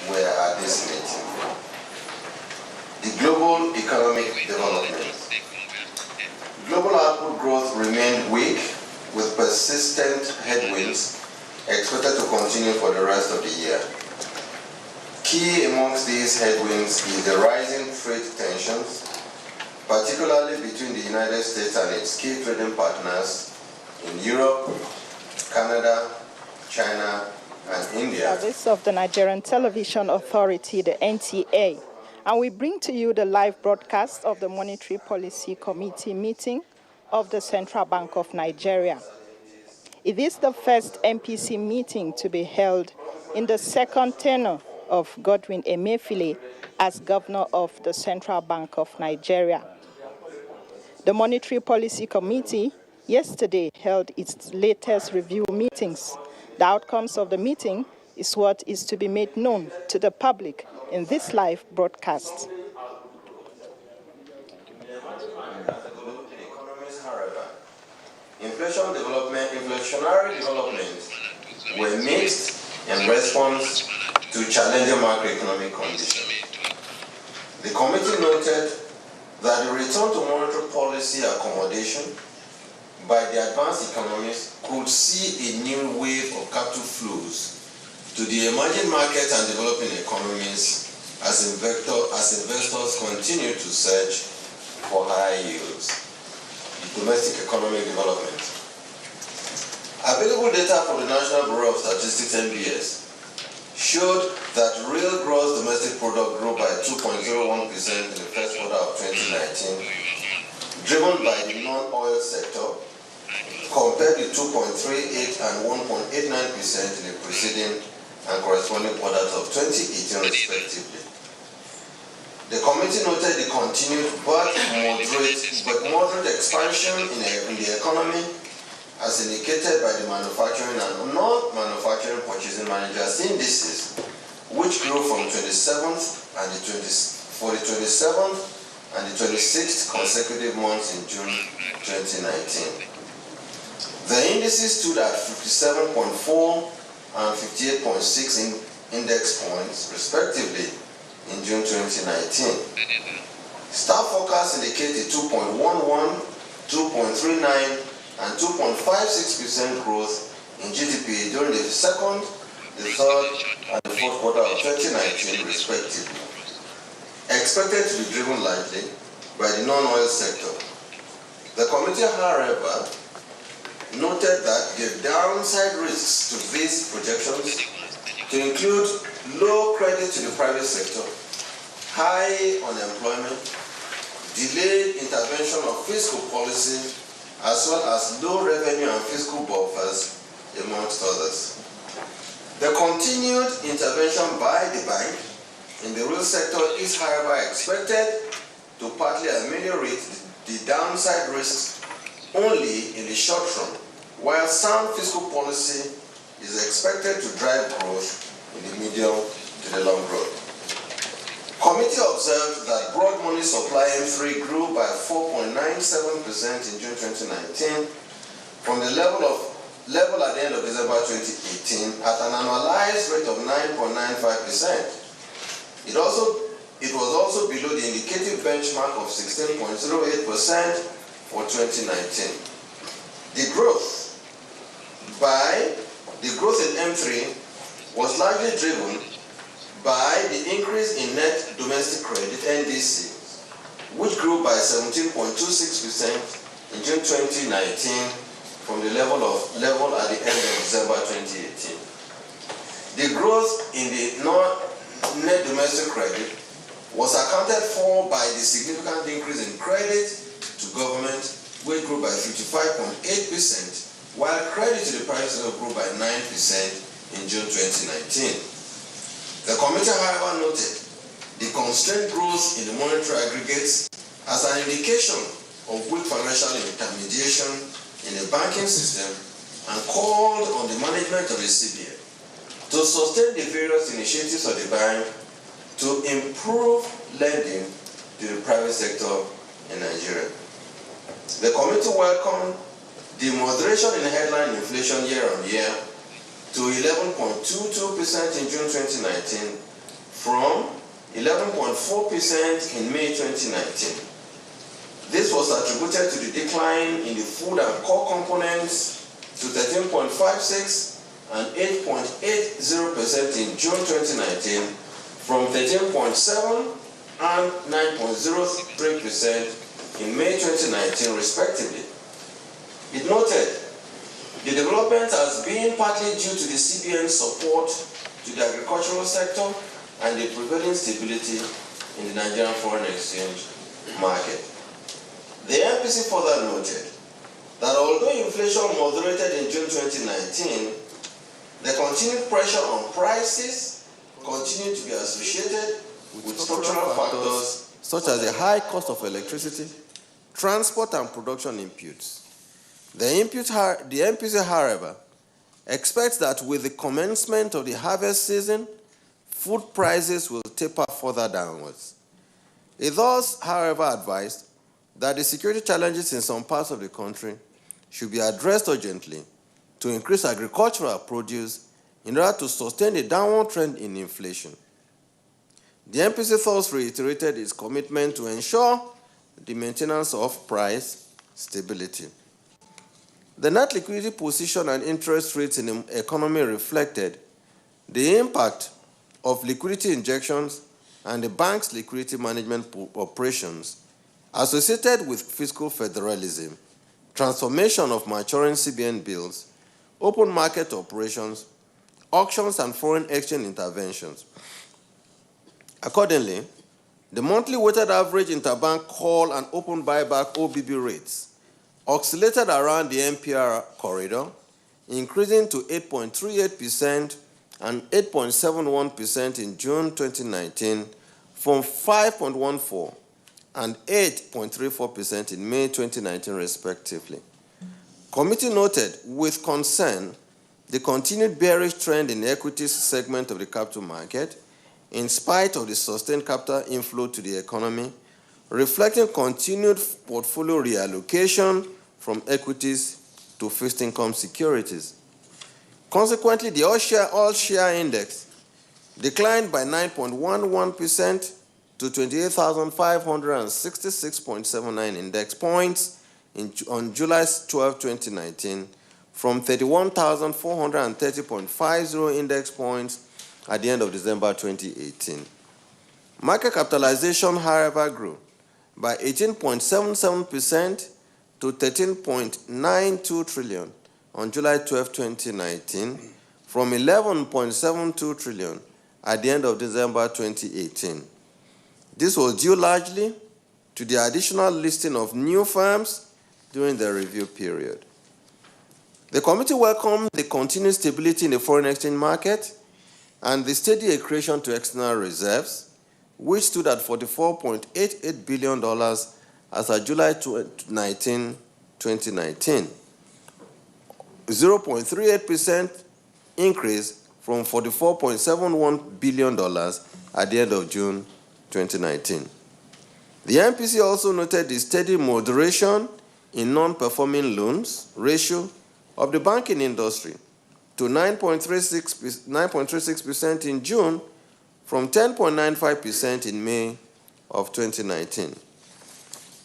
were at this meeting. The global economic development. Global output growth remained weak, with persistent headwinds expected to continue for the rest of the year. Key amongst these headwinds is the rising trade tensions, particularly between the United States and its key trading partners in Europe, Canada, China, and India. Service of the Nigerian Television Authority, the NTA, and we bring to you the live broadcast of the Monetary Policy Committee meeting of the Central Bank of Nigeria. It is the first MPC meeting to be held in the second tenure of Godwin Emefiele as governor of the Central Bank of Nigeria. The Monetary Policy Committee yesterday held its latest review meetings. The outcomes of the meeting is what is to be made known to the public in this live broadcast. Inflationary developments were mixed in response to challenging macroeconomic conditions. The committee noted that the return to monetary policy accommodation by the advanced economies could see a new wave of capital flows to the emerging markets and developing economies as investors continue to search for high yields. Domestic economic development. Available data from the National Bureau of Statistics (NBS) showed that real gross domestic product grew by 2.01% in the first quarter of 2019, driven by the non-oil sector, compared to 2.38% and 1.89% in the preceding and corresponding quarters of 2018, respectively. The committee noted the continued but moderate expansion in the economy, as indicated by the manufacturing and non-manufacturing purchasing managers indices, which grew from 27th and for the 27th and the 26th consecutive months in June 2019. The indices stood at 57.4 and 58.6 index points, respectively, in June 2019. Staff forecasts indicated 2.11, 2.39, and 2.56% growth in GDP during the second, the third, and the fourth quarter of 2019, respectively, expected to be driven largely by the non-oil sector. The committee, however, noted that the downside risks to these projections to include low credit to the private sector, high unemployment, delayed intervention of fiscal policy, as well as low revenue and fiscal buffers, amongst others. The continued intervention by the bank in the real sector is, however, expected to partly ameliorate the downside risks only in the short run, while sound fiscal policy is expected to drive growth in the medium to the long run. Committee observed that broad money supply M3 grew by 4.97% in June 2019 from the level at the end of December 2018 at an annualized rate of 9.95%. It was also below the indicative benchmark of 16.08% for 2019. The growth in M3 was largely driven by the increase in net domestic credit, NDC, which grew by 17.26% in June 2019 from the level at the end of December 2018. The growth in the net domestic credit was accounted for by the significant increase in credit to government, which grew by 55.8%, while credit to the private sector grew by 9% in June 2019. The committee, however, noted the constrained growth in the monetary aggregates as an indication of weak financial intermediation in the banking system and called on the management of the CBN to sustain the various initiatives of the bank to improve lending to the private sector in Nigeria. The committee welcomed the moderation in headline inflation year on year to to 11.22% in June 2019 from 11.4% in May 2019. This was attributed to the decline in the food and core components to 13.56 and 8.80% in June 2019 from 13.7 and 9.03% in May 2019 respectively. It noted the development has been partly due to the CBN's support to the agricultural sector and the prevailing stability in the Nigerian foreign exchange market. The MPC further noted that although inflation moderated in June 2019, the continued pressure on prices continued to be associated with structural factors such as the high cost of electricity, transport and production inputs. The MPC, however, expects that with the commencement of the harvest season, food prices will taper further downwards. It thus, however, advised that the security challenges in some parts of the country should be addressed urgently to increase agricultural produce in order to sustain a downward trend in inflation. The MPC thus reiterated its commitment to ensure the maintenance of price stability. The net liquidity position and interest rates in the economy reflected the impact of liquidity injections and the bank's liquidity management operations associated with fiscal federalism, transformation of maturing CBN bills, open market operations, auctions, and foreign exchange interventions. Accordingly, the monthly weighted average interbank call and open buyback OBB rates oscillated around the MPR corridor, increasing to 8.38% and 8.71% in June 2019 from 5.14% and 8.34% in May 2019 respectively. Committee noted with concern the continued bearish trend in the equities segment of the capital market in spite of the sustained capital inflow to the economy, reflecting continued portfolio reallocation from equities to fixed income securities. Consequently, the all-share index declined by 9.11% to 28,566.79 index points on July 12, 2019, from 31,430.50 index points at the end of December 2018. Market capitalization, however, grew by 18.77% to 13.92 trillion on July 12, 2019, from 11.72 trillion at the end of December 2018. This was due largely to the additional listing of new firms during the review period. The committee welcomed the continued stability in the foreign exchange market and the steady accretion to external reserves, which stood at $44.88 billion as of July 19, 2019, 0.38% increase from $44.71 billion at the end of June 2019. The MPC also noted the steady moderation in non-performing loans ratio of the banking industry to 9.36% in June from 10.95% in May of 2019.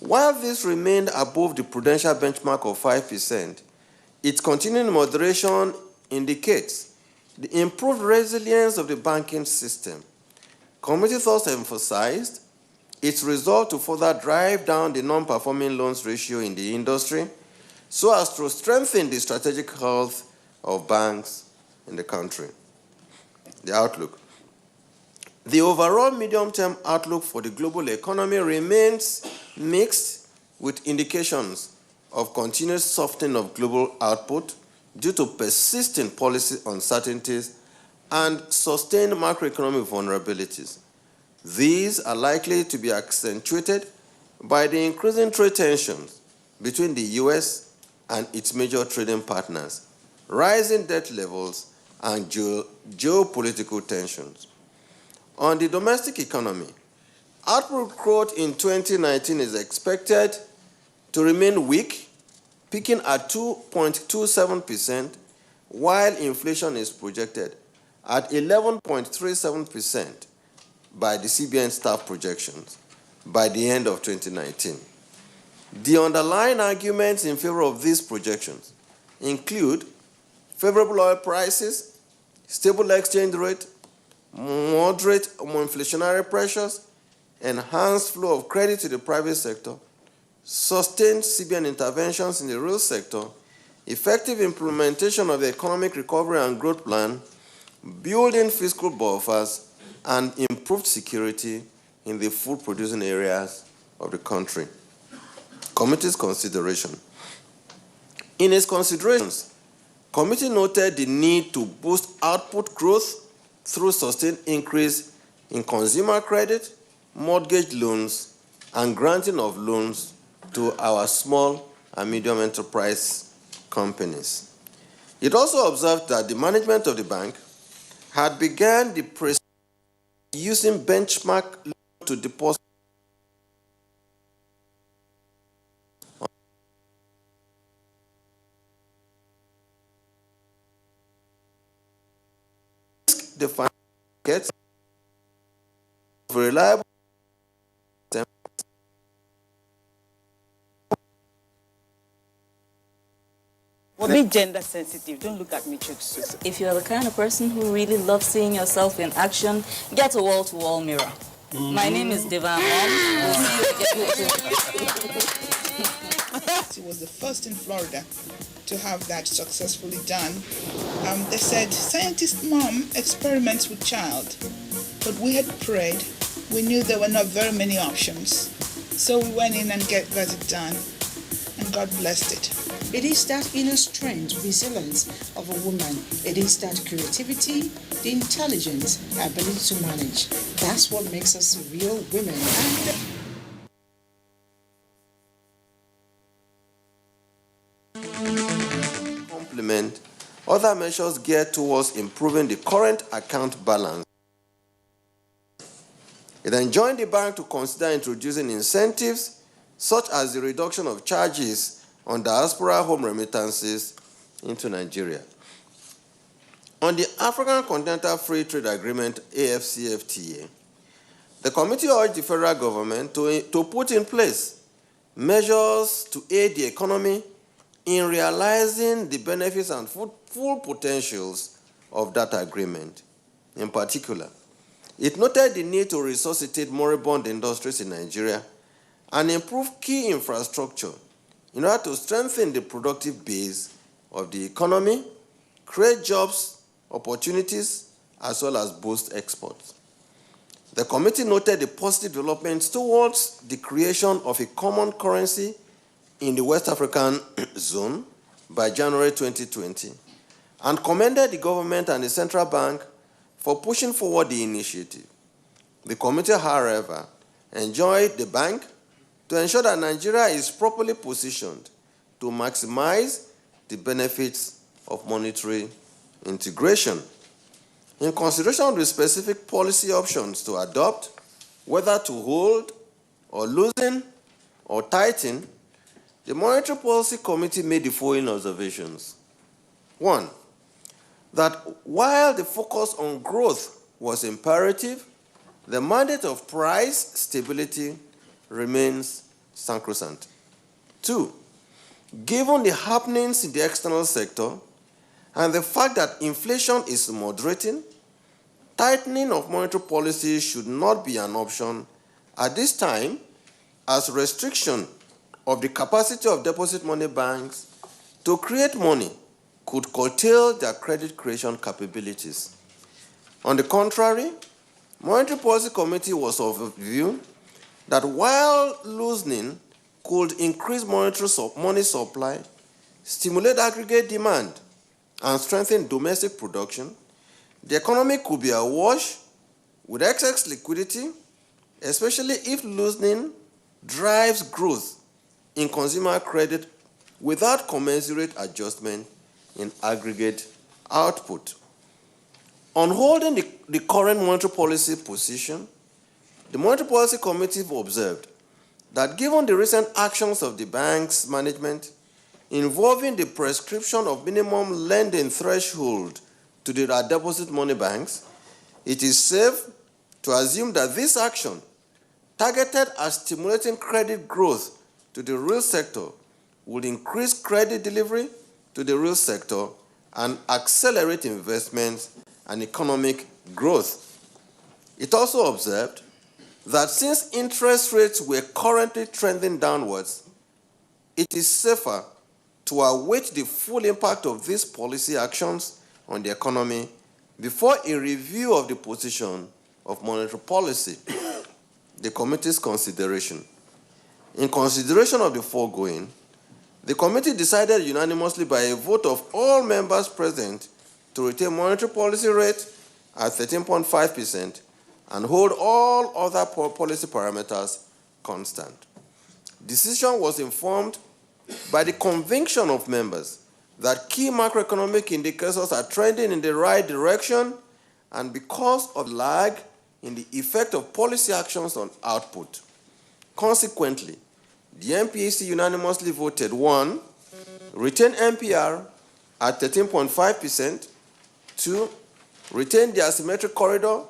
While this remained above the prudential benchmark of 5%, its continuing moderation indicates the improved resilience of the banking system. Committee thus emphasized its resolve to further drive down the non-performing loans ratio in the industry so as to strengthen the strategic health of banks in the country. The outlook. The overall medium-term outlook for the global economy remains mixed, with indications of continuous softening of global output due to persistent policy uncertainties and sustained macroeconomic vulnerabilities. These are likely to be accentuated by the increasing trade tensions between the U.S. and its major trading partners, rising debt levels, and geopolitical tensions. On the domestic economy, output growth in 2019 is expected to remain weak, peaking at 2.27%, while inflation is projected at 11.37% by the CBN staff projections by the end of 2019. The underlying arguments in favor of these projections include favorable oil prices, stable exchange rate, moderate inflationary pressures, enhanced flow of credit to the private sector, sustained CBN interventions in the real sector, effective implementation of the economic recovery and growth plan, building fiscal buffers, and improved security in the food-producing areas of the country. Committee's consideration. In its considerations, committee noted the need to boost output growth through sustained increase in consumer credit, mortgage loans, and granting of loans to our small and medium enterprise companies. It also observed that the management of the bank had begun the process using benchmark loan to deposit the markets of reliable Be gender sensitive. Don't look at me, Chooks. If you're the kind of person who really loves seeing yourself in action, get a wall-to-wall mirror. My name is Devan. We'll see you again. He was the first in Florida to have that successfully done. They said, scientist mom experiments with child, but we had prayed. We knew there were not very many options. So we went in and got it done, and God blessed it. It is that inner strength, resilience of a woman. It is that creativity, the intelligence, ability to manage. That's what makes us real women. Complement other measures geared towards improving the current account balance. It enjoined the bank to consider introducing incentives such as the reduction of charges on diaspora home remittances into Nigeria. On the African Continental Free Trade Agreement, AfCFTA, the committee urged the federal government to put in place measures to aid the economy in realizing the benefits and full potentials of that agreement. In particular, it noted the need to resuscitate moribund industries in Nigeria and improve key infrastructure in order to strengthen the productive base of the economy, create jobs, opportunities, as well as boost exports. The committee noted the positive developments towards the creation of a common currency in the West African zone by January 2020 and commended the government and the central bank for pushing forward the initiative. The committee, however, enjoined the bank to ensure that Nigeria is properly positioned to maximize the benefits of monetary integration. In consideration of the specific policy options to adopt, whether to hold or loosen or tighten, the Monetary Policy Committee made the following observations. 1, that while the focus on growth was imperative, the mandate of price stability remains sacrosanct. 2, given the happenings in the external sector and the fact that inflation is moderating, tightening of monetary policy should not be an option at this time, as restriction of the capacity of deposit money banks to create money could curtail their credit creation capabilities. On the contrary, Monetary Policy Committee was of the view that while loosening could increase money supply, stimulate aggregate demand, and strengthen domestic production, the economy could be awash with excess liquidity, especially if loosening drives growth in consumer credit without commensurate adjustment in aggregate output. On holding the current monetary policy position, the Monetary Policy Committee observed that given the recent actions of the bank's management involving the prescription of minimum lending threshold to the deposit money banks, it is safe to assume that this action, targeted at stimulating credit growth to the real sector, will increase credit delivery to the real sector and accelerate investments and economic growth. It also observed that since interest rates were currently trending downwards, it is safer to await the full impact of these policy actions on the economy before a review of the position of monetary policy. The committee's consideration. In consideration of the foregoing, the committee decided unanimously by a vote of all members present to retain monetary policy rate at 13.5% and hold all other policy parameters constant. Decision was informed by the conviction of members that key macroeconomic indicators are trending in the right direction and because of lag in the effect of policy actions on output. Consequently, the MPAC unanimously voted 1. Retain MPR at 13.5%, 2. Retain the asymmetric corridor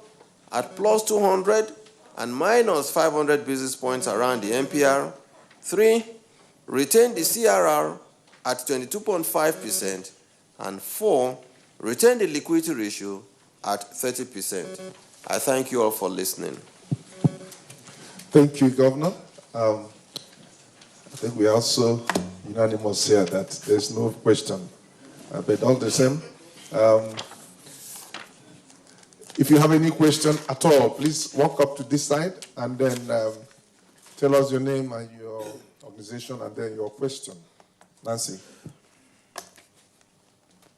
at plus 200 and minus 500 basis points around the MPR, 3. Retain the CRR at 22.5%, and 4. Retain the liquidity ratio at 30%. I thank you all for listening. Thank you, Governor. I think we are also unanimous here that there's no question. But all the same, if you have any question at all, please walk up to this side and then tell us your name and your organization and then your question. Nancy.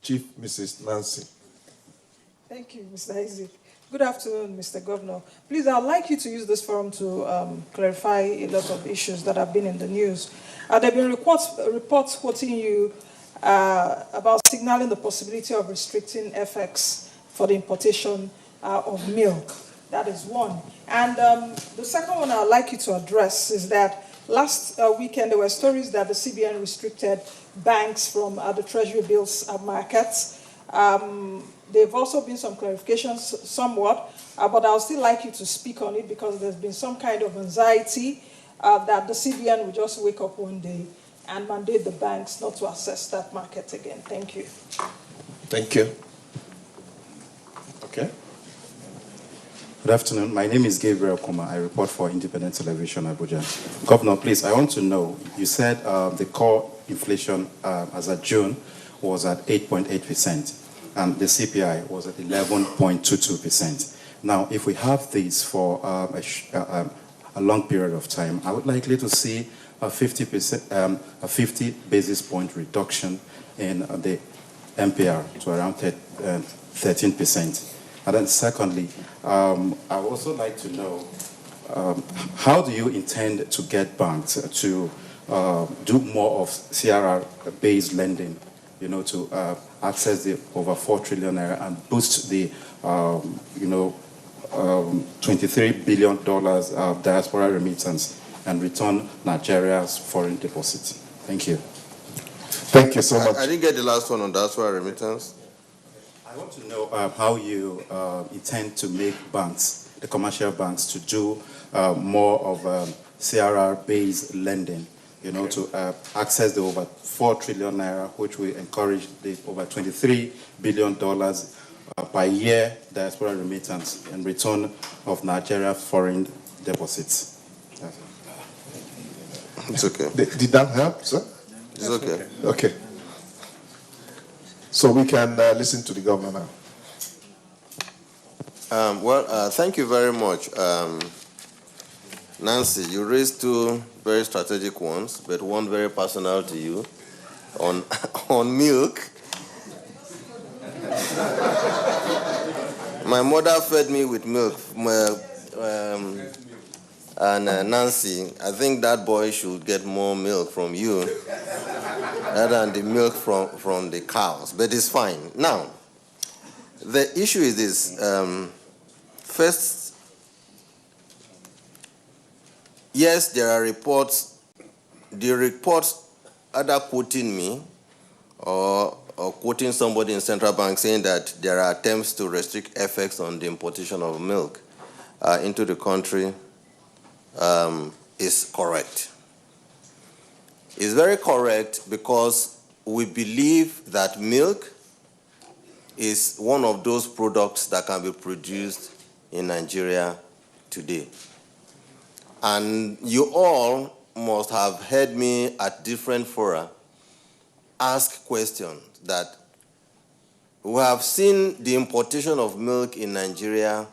Chief Mrs. Nancy. Thank you, Mr. Isaac. Good afternoon, Mr. Governor. Please, I'd like you to use this forum to clarify a lot of issues that have been in the news. There have been reports quoting you about signaling the possibility of restricting FX for the importation of milk. That is one. And the second one I'd like you to address is that last weekend there were stories that the CBN restricted banks from the Treasury bills markets. There have also been some clarifications somewhat, but I would still like you to speak on it because there's been some kind of anxiety that the CBN will just wake up one day and mandate the banks not to access that market again. Thank you. Thank you. Okay. Good afternoon. My name is Gabriel Kuma. I report for Independent Television, Abuja. Governor, please, I want to know, you said the core inflation as of June was at 8.8%. And the CPI was at 11.22%. Now, if we have these for a long period of time, I would likely to see a 50 basis point reduction in the MPR to around 13%. And then secondly, I would also like to know, how do you intend to get banks to do more of CRR-based lending, you know, to access the over 4 trillion naira and boost the, $23 billion of diaspora remittance and return Nigeria's foreign deposits? Thank you. Thank you so much. I didn't get the last one on diaspora remittance. I want to know how you intend to make banks, the commercial banks, to do more of CRR-based lending, you know, to access the over 4 trillion naira, which will encourage the over $23 billion per year diaspora remittance and return of Nigeria foreign deposits. It's okay. Did that help, sir? It's okay. Okay. So we can listen to the governor now. Thank you very much. Nancy, you raised two very strategic ones, but one very personal to you on milk. My mother fed me with milk. Nancy, I think that boy should get more milk from you rather than the milk from the cows, but it's fine. Now, the issue is this. First, yes, there are reports. The reports either quoting me or quoting somebody in central bank saying that there are attempts to restrict effects on the importation of milk into the country is correct. It's very correct because we believe that milk is one of those products that can be produced in Nigeria today. And you all must have heard me at different fora ask questions that we have seen the importation of milk in Nigeria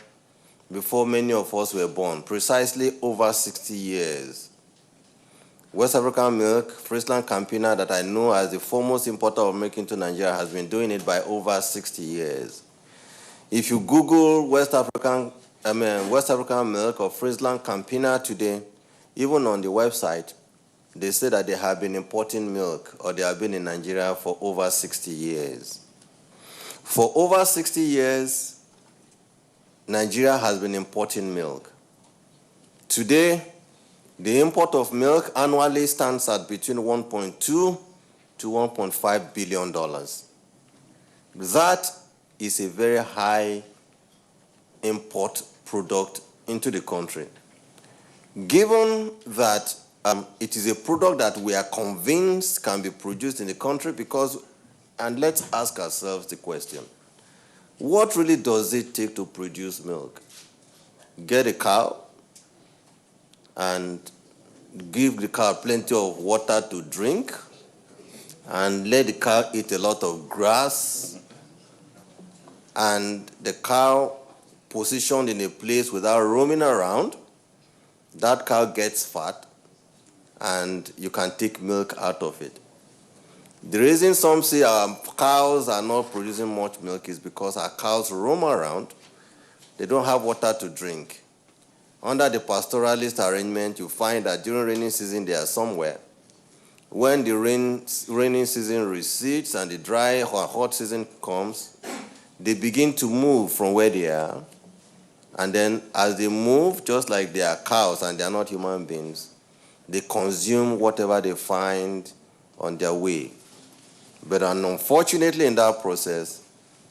before many of us were born, precisely over 60 years. West African milk, Friesland Campina, that I know as the foremost importer of milk into Nigeria, has been doing it by over 60 years. If you Google West African milk or Friesland Campina today, even on the website, they say that they have been importing milk or they have been in Nigeria for over 60 years. For over 60 years, Nigeria has been importing milk. Today, the import of milk annually stands at between $1.2 to $1.5 billion. That is a very high import product into the country. Given that it is a product that we are convinced can be produced in the country and let's ask ourselves the question, what really does it take to produce milk? Get a cow and give the cow plenty of water to drink and let the cow eat a lot of grass, and the cow positioned in a place without roaming around, that cow gets fat and you can take milk out of it. The reason some say our cows are not producing much milk is because our cows roam around, they don't have water to drink. Under the pastoralist arrangement, you find that during rainy season they are somewhere. When the rainy season recedes and the dry or hot season comes, they begin to move from where they are. And then as they move, just like they are cows and they are not human beings, they consume whatever they find on their way. But unfortunately in that process,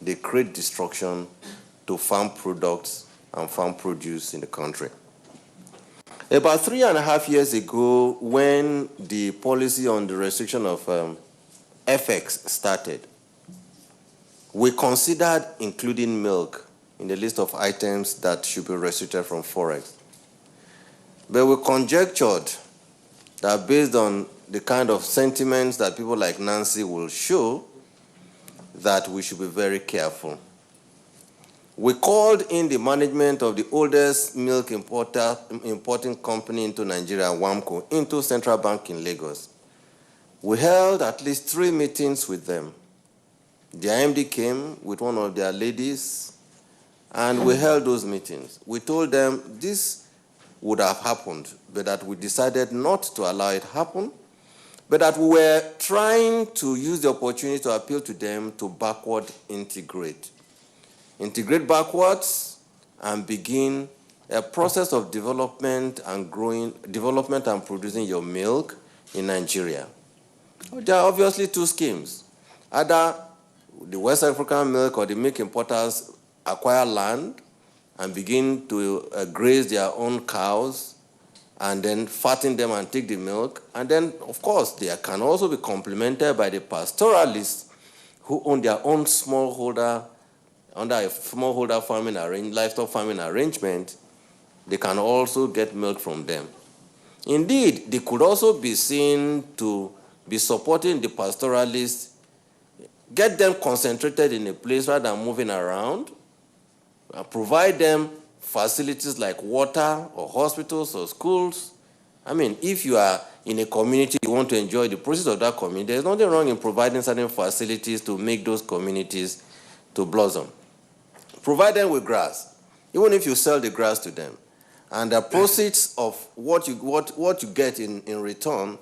they create destruction to farm products and farm produce in the country. About 3.5 years ago, when the policy on the restriction of FX started, we considered including milk in the list of items that should be restricted from Forex. But we conjectured that based on the kind of sentiments that people like Nancy will show, that we should be very careful. We called in the management of the oldest milk importing company into Nigeria, WAMCO, into Central Bank in Lagos. We held at least 3 meetings with them. The IMD came with one of their ladies, and we held those meetings. We told them this would have happened, but that we decided not to allow it happen, but that we were trying to use the opportunity to appeal to them to backward integrate. Integrate backwards and begin a process of development and producing your milk in Nigeria. There are obviously 2 schemes. Either the West African milk or the milk importers acquire land and begin to graze their own cows and then fatten them and take the milk. And then, of course, they can also be complemented by the pastoralists who own their own smallholder, under a smallholder farming livestock farming arrangement. They can also get milk from them. Indeed, they could also be seen to be supporting the pastoralists, get them concentrated in a place rather than moving around, provide them facilities like water or hospitals or schools. I mean, if you are in a community, you want to enjoy the process of that community, there's nothing wrong in providing certain facilities to make those communities to blossom. Provide them with grass, even if you sell the grass to them. And the proceeds of what you get in return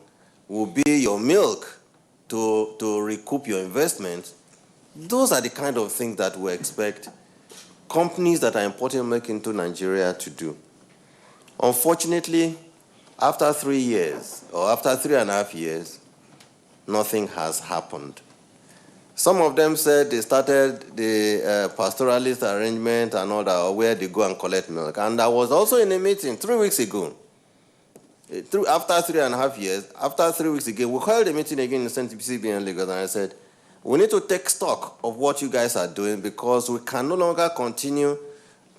will be your milk to recoup your investment. Those are the kind of things that we expect companies that are importing milk into Nigeria to do. Unfortunately, after 3 years, or after 3.5 years, nothing has happened. Some of them said they started the pastoralist arrangement and all that, where they go and collect milk. And I was also in a meeting 3 weeks ago. After 3.5 years, after 3 weeks ago, we held a meeting again in CBN Lagos, and I said, we need to take stock of what you guys are doing, because we can no longer continue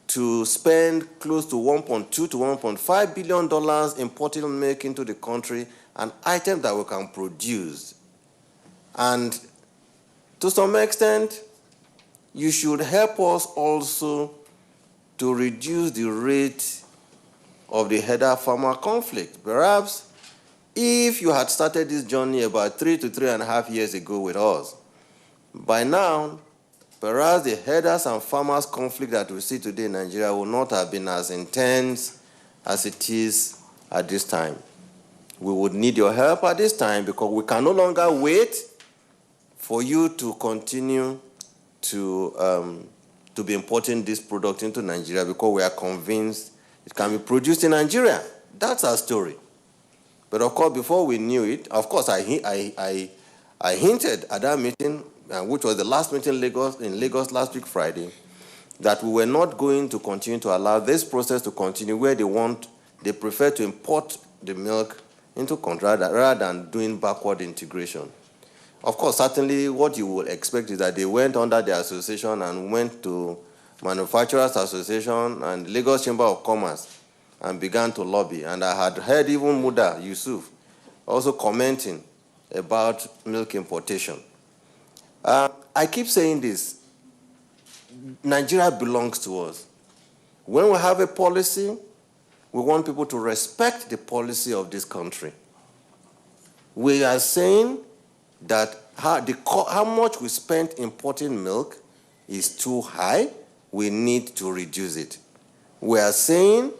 to spend close to $1.2 to $1.5 billion importing milk into the country, an item that we can produce. And to some extent, you should help us also to reduce the rate of the header-farmer conflict. Perhaps if you had started this journey about 3 to 3.5 years ago with us, by now, perhaps the headers and farmers conflict that we see today in Nigeria will not have been as intense as it is at this time. We would need your help at this time, because we can no longer wait for you to continue to be importing this product into Nigeria, because we are convinced it can be produced in Nigeria. That's our story. But of course, before we knew it, of course, I hinted at that meeting, which was the last meeting in Lagos last week Friday, that we were not going to continue to allow this process to continue, where they prefer to import the milk into country rather than doing backward integration. Of course, certainly what you will expect is that they went under the association and went to Manufacturers Association and Lagos Chamber of Commerce and began to lobby. And I had heard even Muda Yusuf also commenting about milk importation. I keep saying this: Nigeria belongs to us. When we have a policy, we want people to respect the policy of this country. We are saying that how much we spend importing milk is too high. We need to reduce it. We are saying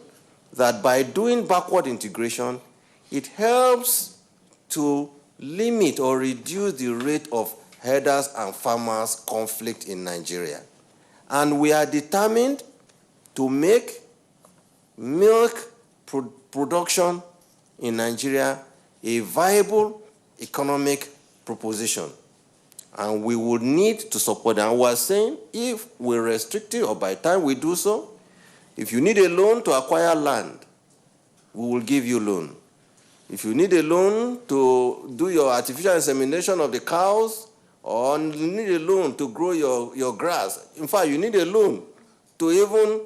that by doing backward integration, it helps to limit or reduce the rate of herders and farmers conflict in Nigeria. And we are determined to make milk production in Nigeria a viable economic proposition. And we would need to support them. And we are saying, if we restrict it, or by the time we do so, if you need a loan to acquire land, we will give you loan. If you need a loan to do your artificial insemination of the cows, or you need a loan to grow your grass, in fact, you need a loan to even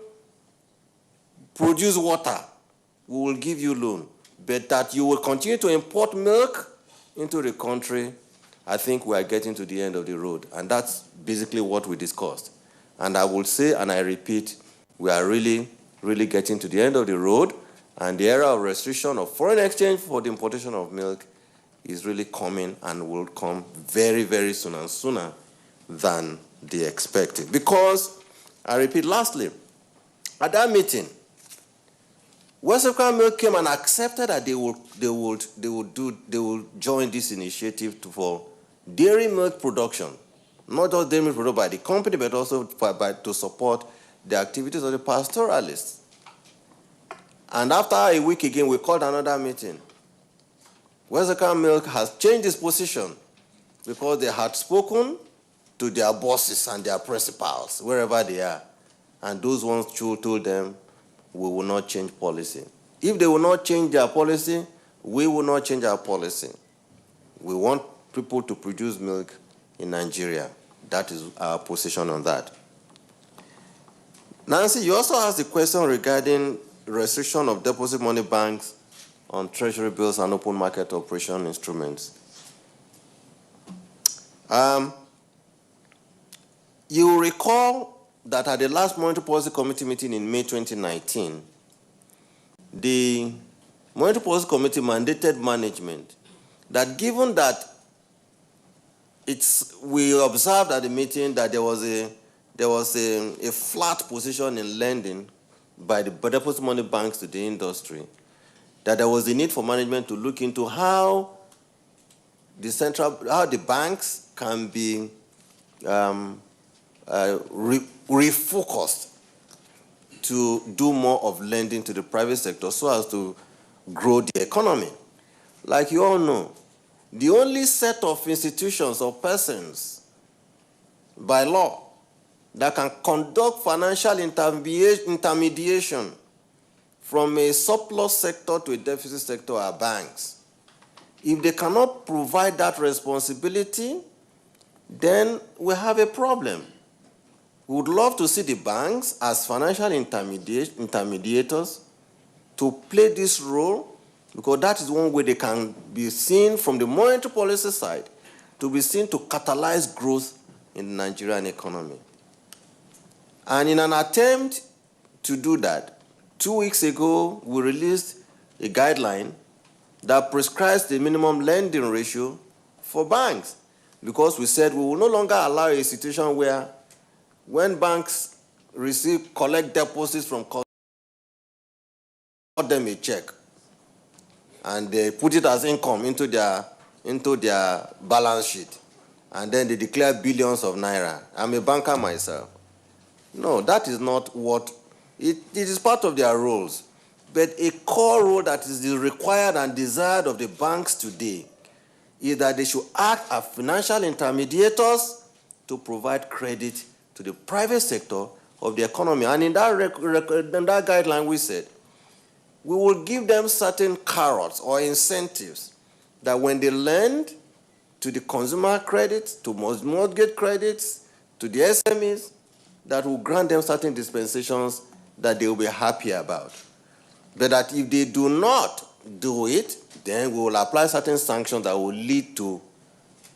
produce water, we will give you loan. But that you will continue to import milk into the country, I think we are getting to the end of the road. And that's basically what we discussed. And I will say, and I repeat, we are really, really getting to the end of the road. And the era of restriction of foreign exchange for the importation of milk is really coming, and will come very, very soon, and sooner than they expected. Because, I repeat, lastly, at that meeting, West African Milk came and accepted that they would join this initiative for dairy milk production, not just dairy milk produced by the company, but also to support the activities of the pastoralists. And after a week again, we called another meeting. West African Milk has changed its position, because they had spoken to their bosses and their principals, wherever they are. And those ones told them, we will not change policy. If they will not change their policy, we will not change our policy. We want people to produce milk in Nigeria. That is our position on that. Nancy, you also asked the question regarding restriction of deposit money banks on treasury bills and open market operation instruments. You recall that at the last Monetary Policy Committee meeting in May 2019, the Monetary Policy Committee mandated management that, given that we observed at the meeting that there was a flat position in lending by the deposit money banks to the industry, that there was a need for management to look into how the banks can be refocused to do more of lending to the private sector so as to grow the economy. Like you all know, the only set of institutions or persons by law that can conduct financial intermediation from a surplus sector to a deficit sector are banks. If they cannot provide that responsibility, then we have a problem. We would love to see the banks as financial intermediators to play this role, because that is one way they can be seen from the monetary policy side to be seen to catalyze growth in the Nigerian economy. And in an attempt to do that, 2 weeks ago, we released a guideline that prescribes the minimum lending ratio for banks, because we said we will no longer allow a situation where when banks collect deposits from customers, cut them a check, and they put it as income into their balance sheet, and then they declare billions of naira. I'm a banker myself. No, that is not what, it is part of their roles. But a core role that is required and desired of the banks today is that they should act as financial intermediators to provide credit to the private sector of the economy. And in that guideline, we said, we will give them certain carrots or incentives that when they lend to the consumer credits, to mortgage credits, to the SMEs, that will grant them certain dispensations that they will be happy about. But that if they do not do it, then we will apply certain sanctions that will lead to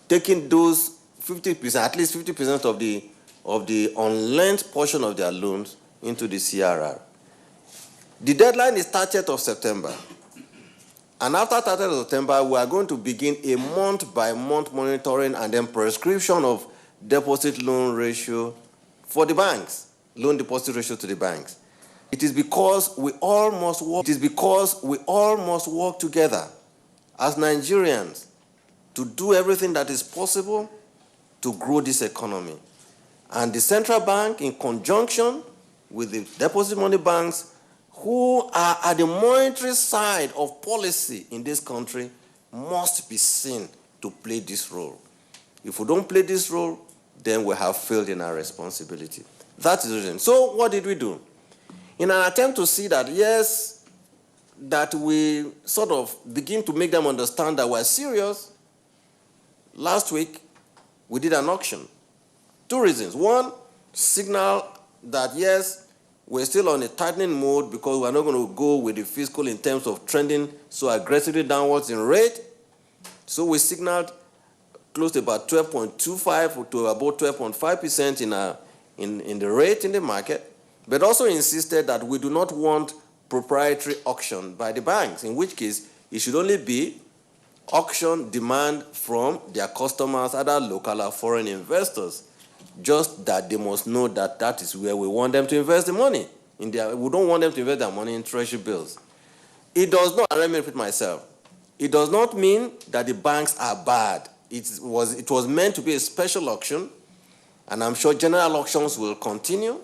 taking those 50%, at least 50% of the unlent portion of their loans into the CRR. The deadline is 30th of September. And after 30th of September, we are going to begin a month-by-month monitoring and then prescription of deposit loan ratio for the banks, loan deposit ratio to the banks. It is because we all must work. It is because we all must work together as Nigerians to do everything that is possible to grow this economy. And the central bank, in conjunction with the deposit money banks, who are at the monetary side of policy in this country, must be seen to play this role. If we don't play this role, then we have failed in our responsibility. That is the reason. So what did we do? In an attempt to see that, yes, that we sort of begin to make them understand that we're serious, last week we did an auction. 2 reasons. One, signal that, yes, we're still on a tightening mode because we're not going to go with the fiscal in terms of trending so aggressively downwards in rate. So we signaled close to about 12.25 to about 12.5% in the rate in the market, but also insisted that we do not want proprietary auction by the banks, in which case it should only be auction demand from their customers, either local or foreign investors, just that they must know that that is where we want them to invest the money. We don't want them to invest their money in treasury bills. It does not, and let me repeat myself, it does not mean that the banks are bad. It was meant to be a special auction, and I'm sure general auctions will continue.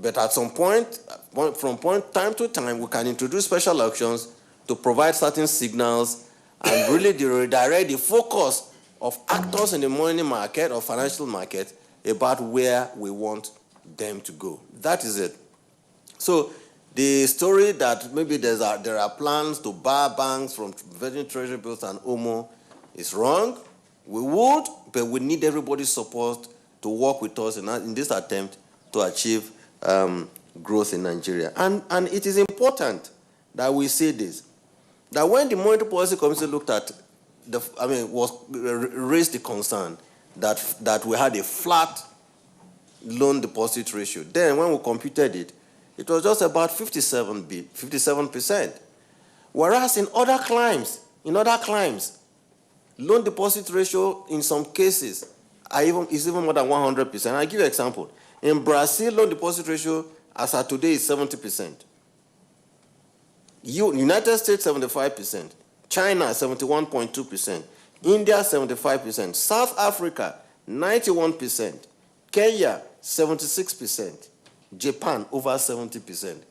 But at some point, from time to time, we can introduce special auctions to provide certain signals and really redirect the focus of actors in the money market or financial market about where we want them to go. That is it. So the story that maybe there are plans to bar banks from converting treasury bills and OMO is wrong. We would, but we need everybody's support to work with us in this attempt to achieve growth in Nigeria. And it is important that we say this, that when the Monetary Policy Committee looked at raised the concern that we had a flat loan deposit ratio. Then when we computed it, it was just about 57%. Whereas in other climes, loan deposit ratio in some cases is even more than 100%. I'll give you an example. In Brazil, loan deposit ratio as of today is 70%. United States, 75%. China, 71.2%. India, 75%. South Africa, 91%. Kenya, 76%. Japan, over 70%.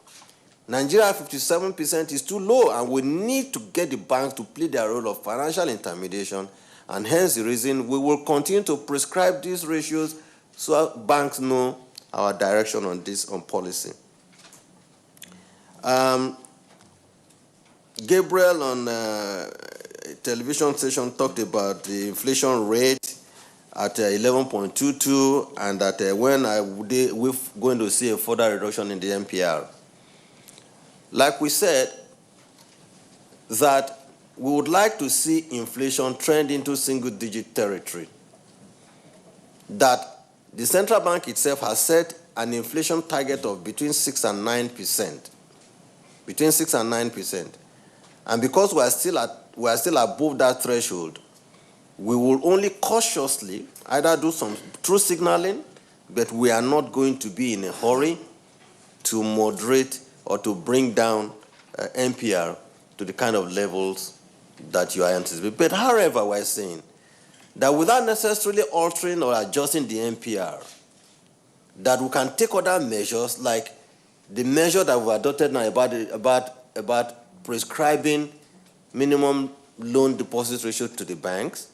Nigeria 57% is too low, and we need to get the banks to play their role of financial intermediation, and hence the reason we will continue to prescribe these ratios so banks know our direction on this on policy. Gabriel on television station talked about the inflation rate at 11.22, and that when we're going to see a further reduction in the MPR. Like we said, that we would like to see inflation trend into single-digit territory. That the central bank itself has set an inflation target of between 6 and 9%. Between 6 and 9%. And because we are still above that threshold, we will only cautiously either do some true signaling, but we are not going to be in a hurry to moderate or to bring down MPR to the kind of levels that you are anticipating. But however, we're saying that without necessarily altering or adjusting the MPR, that we can take other measures like the measure that we've adopted now about prescribing minimum loan deposit ratio to the banks.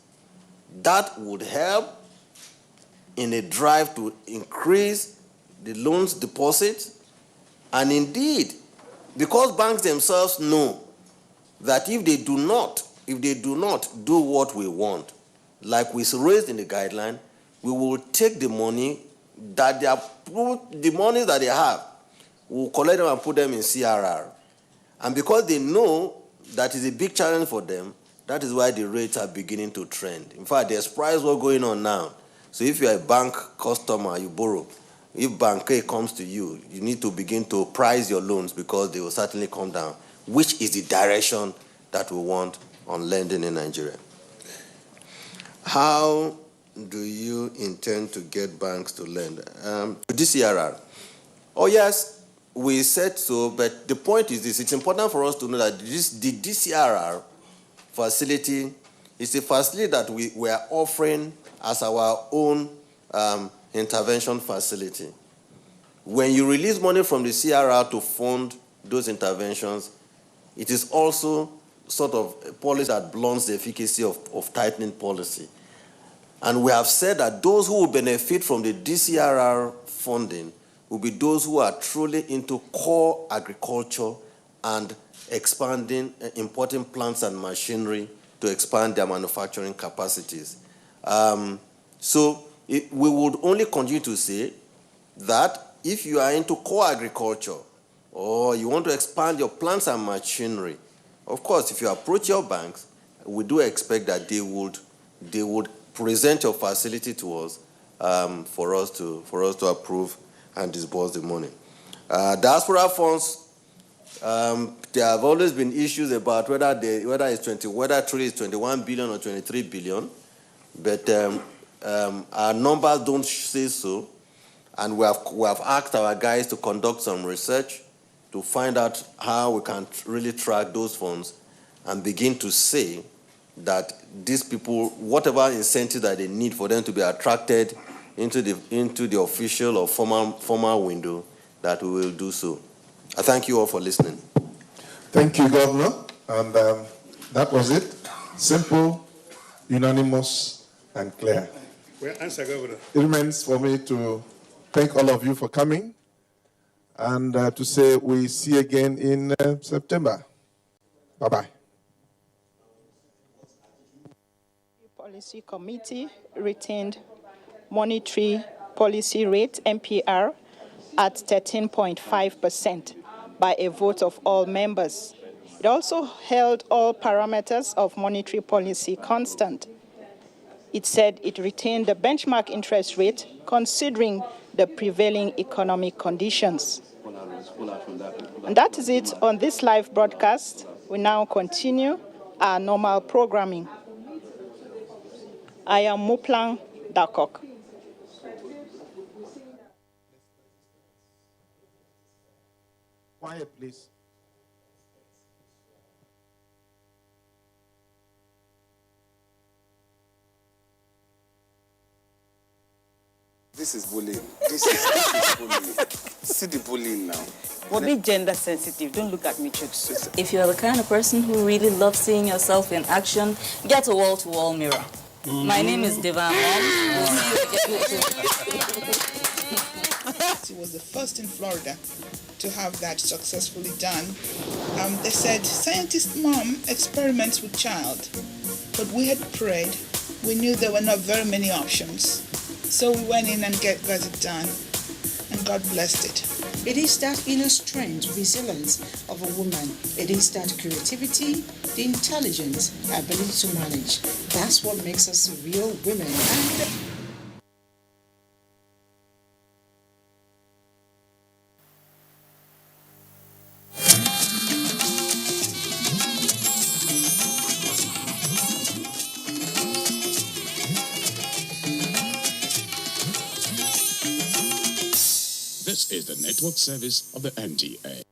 That would help in a drive to increase the loans deposit. And indeed, because banks themselves know that if they do not do what we want, like we raised in the guideline, we will take the money that they have, we'll collect them and put them in CRR. And because they know that is a big challenge for them, that is why the rates are beginning to trend. In fact, there's price war going on now. So if you're a bank customer, you borrow. If Bank A comes to you, you need to begin to price your loans because they will certainly come down, which is the direction that we want on lending in Nigeria. How do you intend to get banks to lend? DCRR. Oh, yes, we said so, but the point is this. It's important for us to know that the DCRR facility is a facility that we are offering as our own intervention facility. When you release money from the CRR to fund those interventions, it is also sort of a policy that blunts the efficacy of tightening policy. And we have said that those who will benefit from the DCRR funding will be those who are truly into core agriculture and importing plants and machinery to expand their manufacturing capacities. We would only continue to say that if you are into core agriculture or you want to expand your plants and machinery, of course, if you approach your banks, we do expect that they would present your facility to us for us to approve and disburse the money. Diaspora funds, there have always been issues about whether truly it's 21 billion or 23 billion, but our numbers don't say so, and we have asked our guys to conduct some research to find out how we can really track those funds and begin to say that these people, whatever incentive that they need for them to be attracted into the official or formal window, that we will do so. I thank you all for listening. Thank you, Governor. And that was it. Simple, unanimous, and clear. Well, answer, Governor. It remains for me to thank all of you for coming and to say we see you again in September. Bye-bye. Policy Committee retained monetary policy rate, MPR, at 13.5% by a vote of all members. It also held all parameters of monetary policy constant. It said it retained the benchmark interest rate considering the prevailing economic conditions. And that is it on this live broadcast. We now continue our normal programming. I am Muplang Dakok. Quiet, please. The this is bullying. This is bullying. See the bullying now. We're a bit gender sensitive. Don't look at me, Chuks. If you're the kind of person who really loves seeing yourself in action, get a wall-to-wall mirror. My name is Devan Mom. We'll see you again. He was the first in Florida to have that successfully done. They said, scientist mom experiments with child, but we had prayed. We knew there were not very many options. So we went in and got it done, and God blessed it. It is that inner strength, resilience of a woman. It is that creativity, the intelligence, ability to manage. That's what makes us real women. And This is the network service of the NTA.